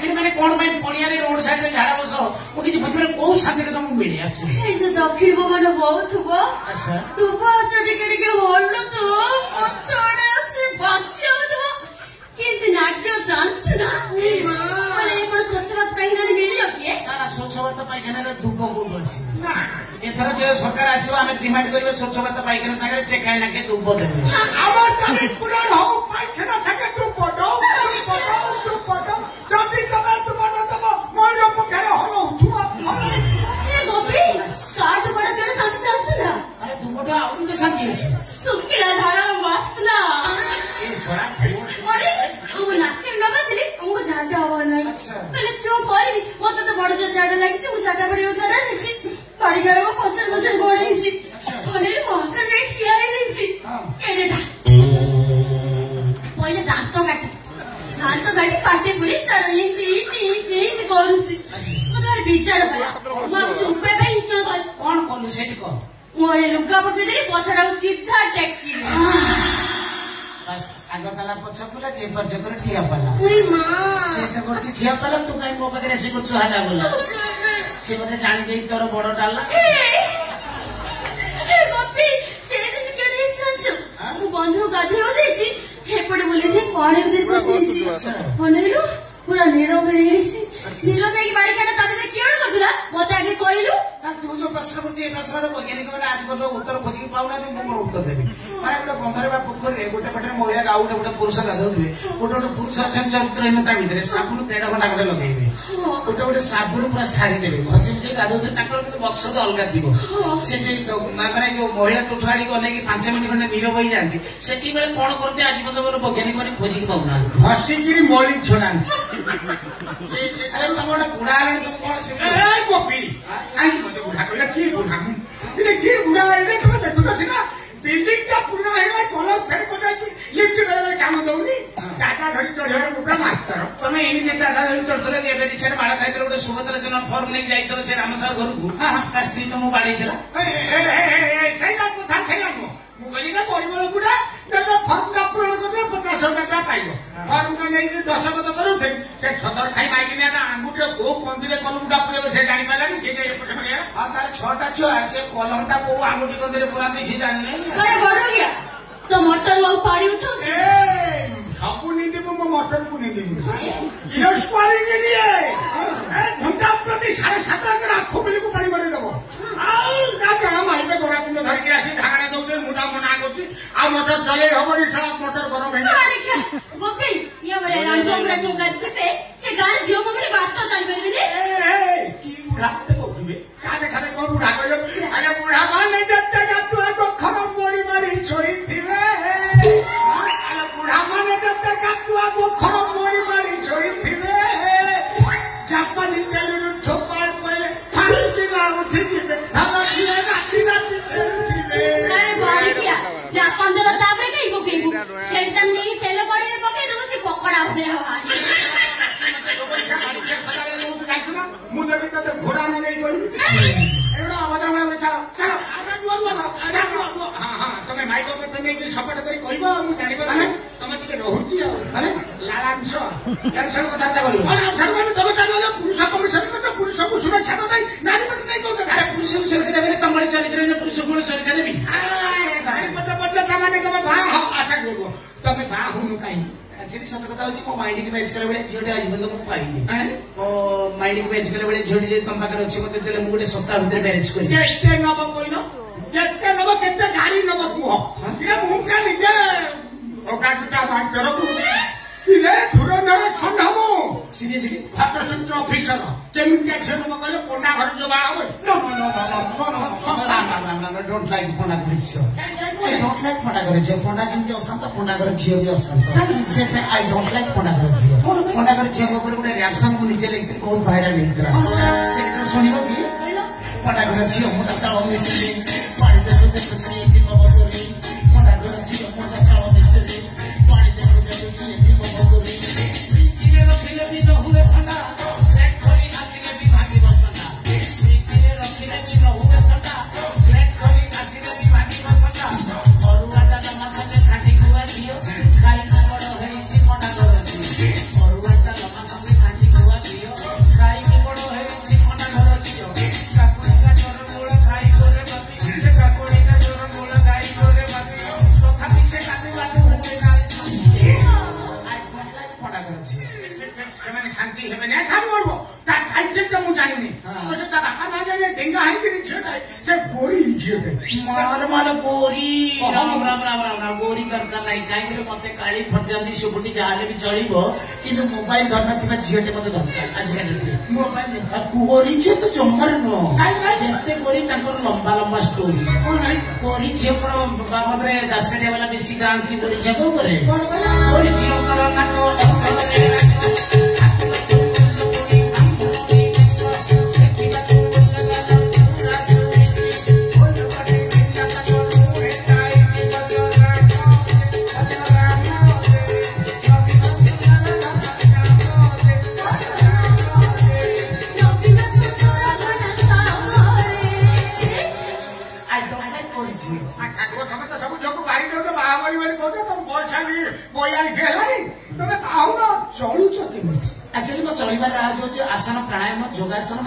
दक्षिण मैंने कौन भाई पड़िया रोड साइड में झाड़ा बस मुझे बुझे कौ शांति तुम मिले दक्षिण पवन बहुत हुआ तू बस टिके होल्लो तो छोड़े से बादशाह हो किंतु नाट्य चांस ना अरे मन स्वच्छता पाइखाना मिलियो के ना स्वच्छता पाइखाना रे धूप गुड अछि ना एथर जे सरकार आसीबा हमें डिमांड करबे स्वच्छता पाइखाना सागरे चेकाय ना के धूप देबे हमर तने पुराण हो पाइखाना सागे धूप दो जल्दी समय तुम न तब मोर पकाय हलो तुम ए गोपी साड बड़ा करे शांति चांस ना अरे धूपटा आउन के शांति अछि सुकिला धारा वासना ए छोरा अरे हम नाटक न बजली हमको झाटा हवा नहीं पहले क्यों करी मत तो बड़ जो झाटा लागी छी मु झाटा बड़ी झाटा छी गाड़ी गाड़ी में फसल फसल गोड़े छी अरे माका रे ठिया रे छी एडेटा पहले दांत काटी पाटे पुलिस तर इंती करू छी मतलब विचार भला हम चुपे पे क्यों कौन करू सेठी को मोरे लुगा पके देली पछड़ा सीधा टैक्सी बस आगो तला पछ पुला जे पछ कर ठिया पला ओई मां से तो करछि ठिया पला तू काई मो पकरे से कुछ हाला बोला से मते जानि जई तोर बड़ डाला ए गोपी से दिन के नहीं सोचो मु बंधु गाधे हो जाईसी हेपड़े बोले से कोणे दिन बसीसी हनेलु पूरा नीरव हेसी नीरव की बाड़ी काटा तबे कियो करथला मते आगे कहलु तू जो प्रश्न करछि ए प्रश्न रे वैज्ञानिक वाला आज बतो उत्तर खोजी पाउना तो मु उत्तर देबी माने गोटे बंधरे बा पोखर रे गोटे पटे महिला गाउ गोटे पुरुष गाधौथबे गोटे पुरुष अछन चरित्रहीनता भीतर साबुन 1.5 घंटा गोटे लगेइबे गोटे साबुन पूरा सारी देबे घसी से गाधौथे ताकर के मकसद अलगा दिबो से माने जो महिला टुठाड़ी को लेके 5 मिनिट खंडे नीरव होई जांती सेती बेले कोन करते आज बतो मोर वैज्ञानिक माने खोजी पाउना घसी गिरी मोली छोड़ा अरे तमोडा बुढ़ा रे तुम कोन से ए गोपी आई मते बुढ़ा कहला की बुढ़ा इने की बुढ़ा इने सब देखु तो सिना बिल्डिंग का पूरा है कलर फेर को जाई लिफ्ट बेले काम दउनी टाटा धरी चढ़े मुका मास्टर तमे एनी जे टाटा धरी चढ़तले के बेली सेर बाड़ा खाइतले गोटे सुभद्रा जन फॉर्म नै जाइतले से रामसार घर को ता स्त्री तो मु बाड़ी देला ए सेटा कथा सेला को मु गली ना परिवार गुडा तो फॉर्म का पूरा करते 50 टका पाइबो फॉर्म का नै 10 टका करू थे से सदर खाई माइकी ने आंगुटे को कंदिरे कलमटा पूरे से जानि पाला के के पठे हां तार छोटा छुआ से कलमटा को आंगुटी कंदिरे पूरा नै से जानि नै अरे बड़ गया तो मोटर वो पाड़ी उठो ए सबु नी देबो मो मोटर को नी देबो इनो स्क्वारिंग के लिए घंटा प्रति 7.5 का आखो बिल को पानी भरे देबो आ ना का माइबे गोरा कुंड धर के आसी ढागणे दउते मुदा मना करती आ मोटर चले हबरी था मोटर गरम है अरे गोपी ये बड़े रंगोंगरा जोगा छपे से गान जियो को मेरी बात तो चल गई ने ए की बुढ़ा ते कोबे काने खाने को बुढ़ा कहलो अरे बुढ़ा माने जत्ते का तू को खरम मोरी मारी सोई थिवे अरे बुढ़ा माने जत्ते का तू को खरम मोरी मारी सोई थिवे जापानी तेलुरु ठोपाय पले फांसी ना उठी दिबे थाला खिले राती राती खेलुथिबे अरे बाड़ी किया जापान दला ताबरे कई पकेबू सेटम नहीं तेल बड़ी में पके दो से पकड़ा अपने हाली मुझे भी तो घोड़ा में नहीं कोई एड़ा आवाज में चलो चलो अरे दुआ चलो हां हां तुम्हें माइक पे तने की सपोर्ट करी कहबो मु जानि को तमे टिके रहउची अरे लालांश टेंशन कथा करू अरे सर्वने तमे चलो पुरुष कमिशन को पुरुष को सुरक्षा दई नारी मत नहीं को अरे पुरुष को सुरक्षा देबे तमरे चरित्र ने पुरुष को सुरक्षा देबी अरे बच्चा बच्चा जमाने के बा आशा गो तमे बा हुनु काई एक्चुअली सत कथा होची मो माइंड की मैच करे बळे झियोटे आज बंद को पाइनी ओ माइंड की मैच करे बळे झियोटे जे तम पाकर अछि मते देले मु गोटे सप्ताह भीतर मैनेज करी केते नब कोइनो केते नब केते गाड़ी नब कुह ये मु का निजे ओका टुटा बात करबु किले धुरंधर खंडमु सीरियसली फाटर सेंटर ऑफिसर केमिति एक्शन नब कहले पोंडा घर जो बा हो नो डोंट लाइक पोंडा दृश्य आई डोंट लाइक पोंडा घर जे पोंडा जिंदे असंत पोंडा घर जियो भी असंत से पे आई डोंट लाइक पोंडा घर जियो पोंडा घर जियो ऊपर गोटे रिएक्शन को नीचे लिखते बहुत वायरल हेतरा से सुनिबो कि पोंडा घर जियो मु सता मिसली पानी दे दे खुशी जी बबोरी पोंडा घर जियो मु सता मिसली पानी दे दे खुशी जी बबोरी किले रखिले भी न हुए ठंडा ब्रेक खोली आसिले भी भागी बसना किले रखिले भी न हुए ठंडा ब्रेक खोली आसिले भी भागी बसना और वाला लम्मा से खाटी हुआ दियो खाई ना बड़ है सी पोंडा घर जियो और वाला लम्मा से खाटी हुआ ସେ ଗୋରି ଝିଅଟେ ମାନ ଗୋରି ରାମ ରାମ ରାମ ରାମ ରାମ ଗୋରି ଦରକାର ନାହିଁ କାହିଁକି ମତେ କାଳି ଫର୍ଜାନ୍ତି ସୁବୁଟି ଯାହାହେଲେ ବି ଚଳିବ କିନ୍ତୁ ମୋବାଇଲ ଧରିନଥିବା ଝିଅଟେ ମତେ ଦରକାର ଆଜିକାଲି ମୋବାଇଲ ଗୋରି ଝିଅ ତ ଜମାରେ ନୁହଁ ଯେତେ ଗୋରି ତାଙ୍କର ଲମ୍ବା ଲମ୍ବା ଷ୍ଟୋରି ଗୋରି ଝିଅଙ୍କର ବାବଦରେ ଦାସକାଠିଆ ବାଲା ବେଶୀ ଗାଆନ୍ତି ଗୋରି ଝିଅଙ୍କ ଉପରେ ଗୋରି ଝିଅଙ୍କର ତମେ ତ ସବୁ ଝିଅକୁ ବାରି ଦଉଛ ବାହାବଳି ବୋଲି କହୁଛ ତମ ବୟସ 42 ହେଲାଣି ତମେ ପାହୁନ ଚଳୁଛ କେମିତି ଆକ୍ଚୁଆଲି ମୋ ଚଳିବାର ରାଜ ହଉଛି ଆସନ ପ୍ରାଣାୟାମ ଯୋଗାସନ